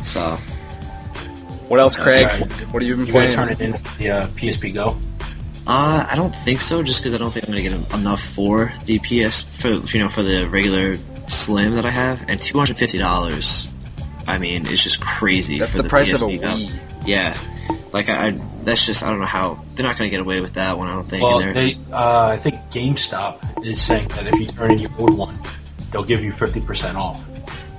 So, what else, Craig? Right. What have you been You playing? gonna turn it in for the PSP Go? I don't think so. Just because I don't think I'm gonna get enough for the for the regular Slim that I have, and $250. I mean, it's just crazy. That's for the price PSP of a Go. Wii. Yeah, like that's just I don't know how they're not gonna get away with that one. I don't think. Well, And I think GameStop is saying that if you turn in your old one, they'll give you 50% off.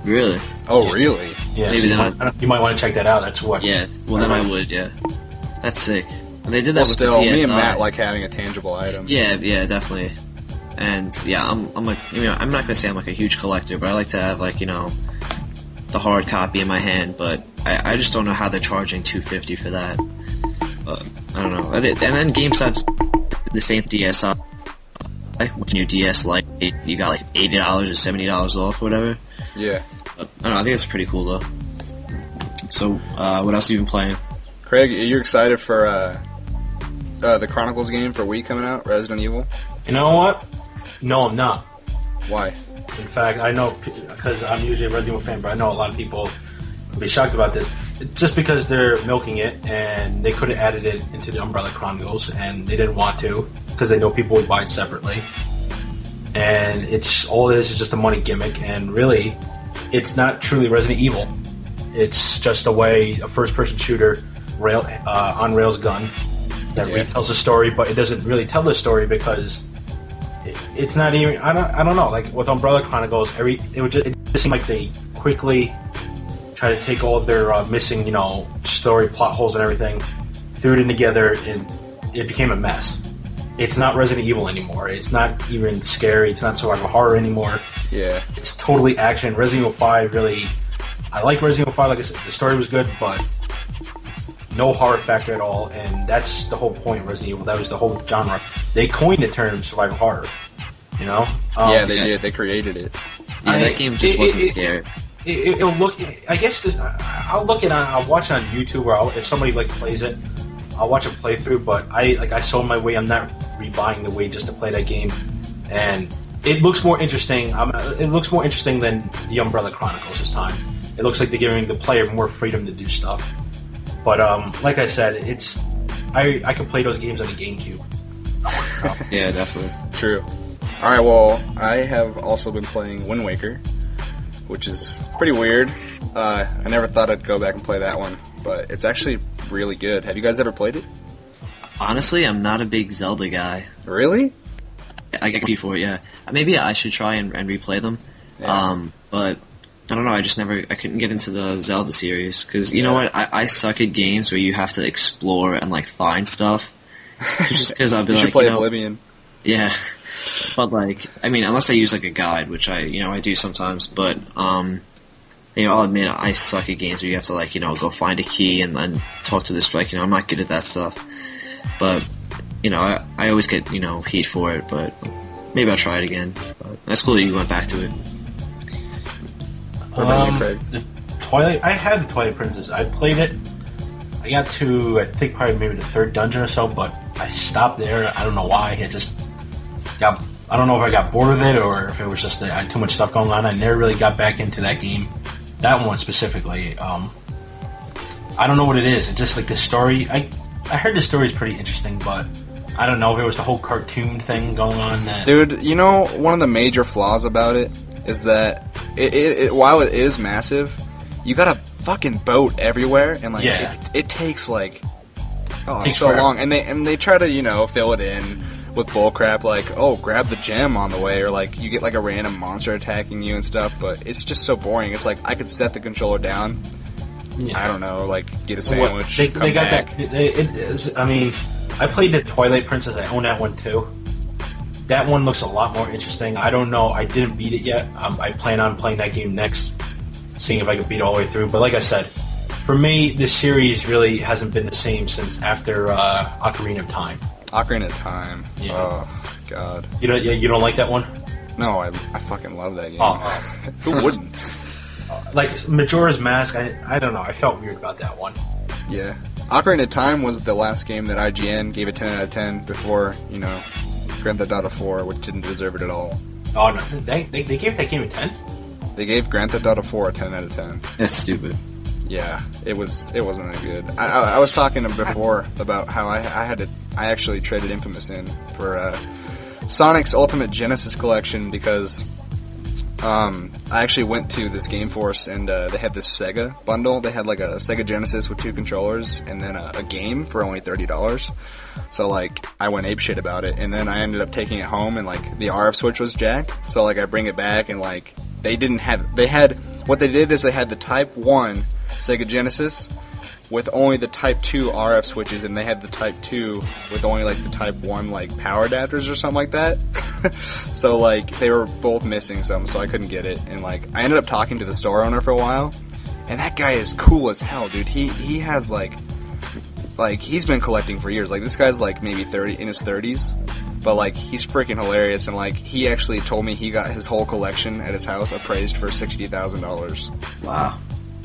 Really? Oh, Yeah. really? Yeah, Maybe so then you might want to check that out. That's what. Yeah. Well, then I would. Yeah. That's sick. And they did that Well, with still, the PSI. me and Matt like having a tangible item. Yeah, definitely. And yeah, I'm like, I'm not gonna say I'm like a huge collector, but I like to have like, the hard copy in my hand. But I just don't know how they're charging $250 for that. But I don't know. And then GameStop the same DSi with your DS Lite, you got like $80 or $70 off or whatever. Yeah. But, I don't know. I think it's pretty cool though. So what else have you been playing? Craig, are you excited for the Chronicles game for Wii coming out, Resident Evil? You know what? No, I'm not. Why? In fact, I know, because I'm usually a Resident Evil fan, but I know a lot of people would be shocked about this. Just because they're milking it, and they could have added it into the Umbrella Chronicles, and they didn't want to, because they know people would buy it separately. And all it is just a money gimmick, and really, it's not truly Resident Evil. It's just a first-person shooter, on-rails gun, that retells the story, but it doesn't really tell the story because it's not even. I don't know. Like with Umbrella Chronicles, it just seemed like they quickly try to take all of their missing, story plot holes and everything, threw it in together, and it became a mess. It's not Resident Evil anymore. It's not even scary. It's not survival horror anymore. Yeah. It's totally action. Resident Evil 5 really. I like Resident Evil 5. Like I said, the story was good, but no horror factor at all, and that's the whole point of Resident Evil. That was the whole genre. They coined the term survival horror, Yeah, they did. They created it. Yeah, that game just wasn't scary. It'll look. I guess I'll look it on. I'll watch it on YouTube, or if somebody plays it, I'll watch a playthrough. But I sold my way. I'm not rebuying the way just to play that game, and it looks more interesting. It looks more interesting than the Umbrella Chronicles this time. It looks like they're giving the player more freedom to do stuff. But like I said, I can play those games on the GameCube. Yeah, definitely. True. Alright, well, I have also been playing Wind Waker, which is pretty weird. I never thought I'd go back and play that one, but it's actually really good. Have you guys ever played it? Honestly, I'm not a big Zelda guy. Really? I get for it, yeah. Maybe I should try and replay them. Yeah. But I don't know, I couldn't get into the Zelda series, because you know what, I suck at games where you have to explore and find stuff. Just because I'll be you should play Oblivion. Yeah. But unless I use a guide, which I do sometimes, but I'll admit I suck at games where you have to go find a key and then talk to this, I'm not good at that stuff. But, I always get, heat for it, but maybe I'll try it again. But that's cool that you went back to it. What about you, Craig? I had the Twilight Princess. I played it. I got to, I think, probably maybe the third dungeon or so, but I stopped there. I don't know why. I don't know if I got bored with it or if it was just that I had too much stuff going on. I never really got back into that game. That one specifically. I don't know what it is. It's just the story. I heard the story is pretty interesting, but I don't know if it was the whole cartoon thing going on. Dude, one of the major flaws about it is that while it is massive, you got a fucking boat everywhere, and it takes so long, and they try to fill it in with bullcrap grab the gem on the way, or you get a random monster attacking you and stuff, but it's just so boring. It's I could set the controller down, I don't know, get a sandwich, they come got back. I played the Twilight Princess. I own that one too. That one looks a lot more interesting. I don't know. I didn't beat it yet. I plan on playing that game next, seeing if I can beat it all the way through. But like I said, for me, this series really hasn't been the same since after Ocarina of Time. Ocarina of Time. Yeah. Oh, God. You don't like that one? No, I fucking love that game. Oh. Who wouldn't? Majora's Mask, I don't know. I felt weird about that one. Yeah. Ocarina of Time was the last game that IGN gave a 10 out of 10 before, Grand Theft Auto 4, which didn't deserve it at all. Oh, no. They gave that game a 10? They gave Grand Theft Auto 4 a 10 out of 10. That's stupid. Yeah, it wasn't that good. I was talking before about how I actually traded Infamous in for Sonic's Ultimate Genesis Collection because I actually went to this Game Force and they had this Sega bundle. They had like a Sega Genesis with 2 controllers and then a game for only $30. So like I went apeshit about it, and then I ended up taking it home and like the RF switch was jacked. So like I bring it back and like they had the Type 1 Sega Genesis with only the Type 2 RF switches, and they had the Type 2 with only like the Type 1 like power adapters or something like that. So like they were both missing some, so I couldn't get it. And like I ended up talking to the store owner for a while, and that guy is cool as hell, dude. He has like he's been collecting for years. Like this guy's like maybe in his 30s, but like he's freaking hilarious. And like he actually told me he got his whole collection at his house appraised for $60,000. Wow.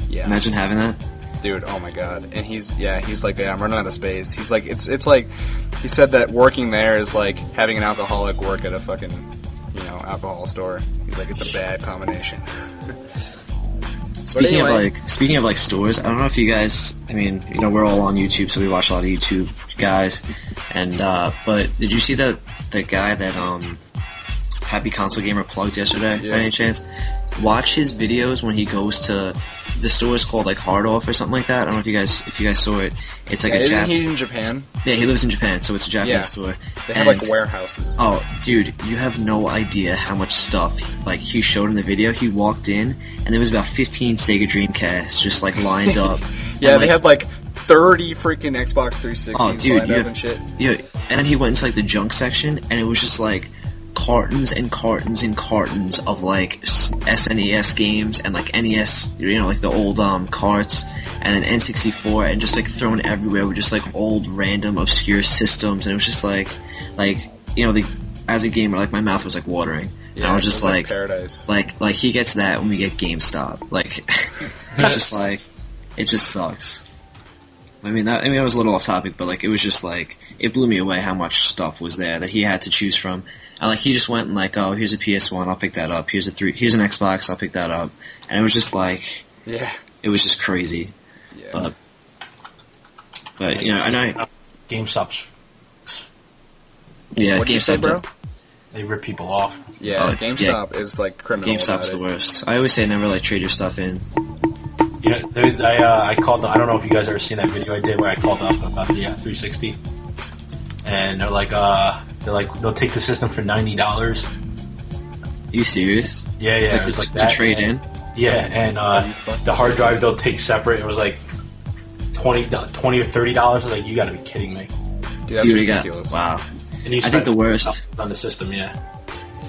Yeah. Imagine having that. Dude, oh my god. And he's like, yeah, I'm running out of space. He's like, it's like, he said that working there is like having an alcoholic work at a fucking, alcohol store. He's like, it's a bad combination. Speaking of like stores, I don't know if you guys, we're all on YouTube, so we watch a lot of YouTube guys, and, but did you see that, the guy that, Happy Console Gamer plugged yesterday, by any chance? Watch his videos when he goes to, the store is called like Hard Off or something like that. I don't know if you guys saw it. It's like isn't he in Japan? Yeah, he lives in Japan, so it's a Japanese store. They have like warehouses. Oh, dude, you have no idea how much stuff like he showed in the video. He walked in and there was about 15 Sega Dreamcasts just like lined up. Yeah, and, they had like 30 freaking Xbox 360s lined up and shit. Yeah, and then he went into like the junk section and it was just like cartons and cartons and cartons of like SNES games and like NES, like the old carts, and then N64, and just like thrown everywhere with just like old random obscure systems. And it was just like as a gamer, like my mouth was like watering. Yeah, and I was just like paradise. Like he gets that when we get GameStop. Like it's just like it just sucks. I was a little off topic, but like it was just like it blew me away how much stuff was there that he had to choose from. And like he just went and like, oh, here's a PS1, I'll pick that up. Here's an Xbox, I'll pick that up. And it was just like, it was just crazy. Yeah. But and I GameStop's. Yeah, what'd you say, bro? They rip people off. Yeah, GameStop is like criminal. GameStop's the worst. I always say never like trade your stuff in. I called. I don't know if you guys ever seen that video I did where I called up about the 360, and they're like, they'll take the system for $90. Are you serious? Yeah. To trade in. Yeah, and the hard drive they'll take separate. It was like $20 or $30. I was like, you got to be kidding me. Dude, that's ridiculous. Wow. And I think the worst on the system. Yeah.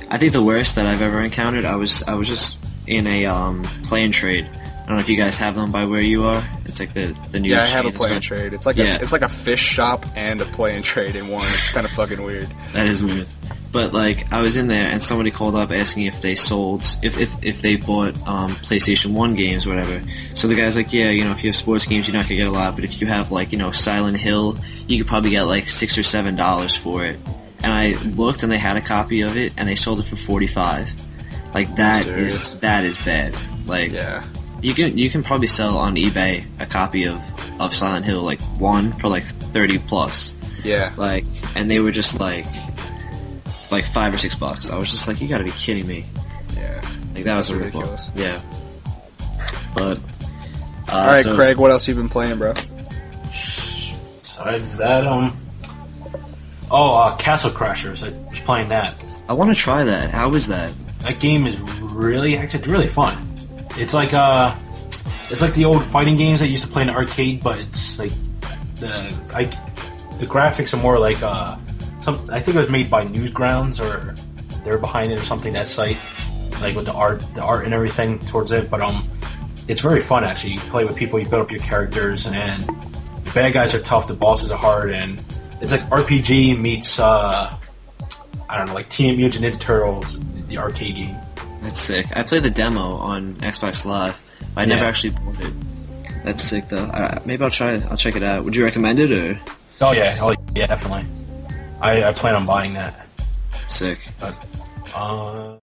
I think the worst that I've ever encountered. I was just in a play and trade. I don't know if you guys have them by where you are. It's like the new. Yeah, I have a play and trade. It's like a fish shop and a play and trade in one. It's kind of fucking weird. That is weird. But like I was in there and somebody called up asking if they sold if they bought PlayStation 1 games or whatever. So the guy's like, yeah, if you have sports games you're not gonna get a lot, but if you have like Silent Hill, you could probably get like $6 or $7 for it. And I looked and they had a copy of it and they sold it for $45. Like that is bad. Like yeah. You can probably sell on eBay a copy of Silent Hill like one for like 30 plus. Yeah. Like, and they were just like $5 or $6. I was just like, you gotta be kidding me. Yeah. Like that was ridiculous. Yeah. But all right, Craig, what else you been playing, bro? Besides that, Castle Crashers. I was playing that. I want to try that. How is that? That game is really fun. It's like the old fighting games that you used to play in the arcade, but it's like the graphics are more like I think it was made by Newsgrounds, or they're behind it or something, that site, like with the art and everything towards it. But it's very fun actually. You play with people, you build up your characters, and the bad guys are tough, the bosses are hard, and it's like RPG meets like Teenage Mutant Ninja Turtles, the arcade game. That's sick. I played the demo on Xbox Live. I never actually bought it. That's sick though. Maybe I'll check it out. Would you recommend it or? Oh yeah, definitely. I plan on buying that. Sick. But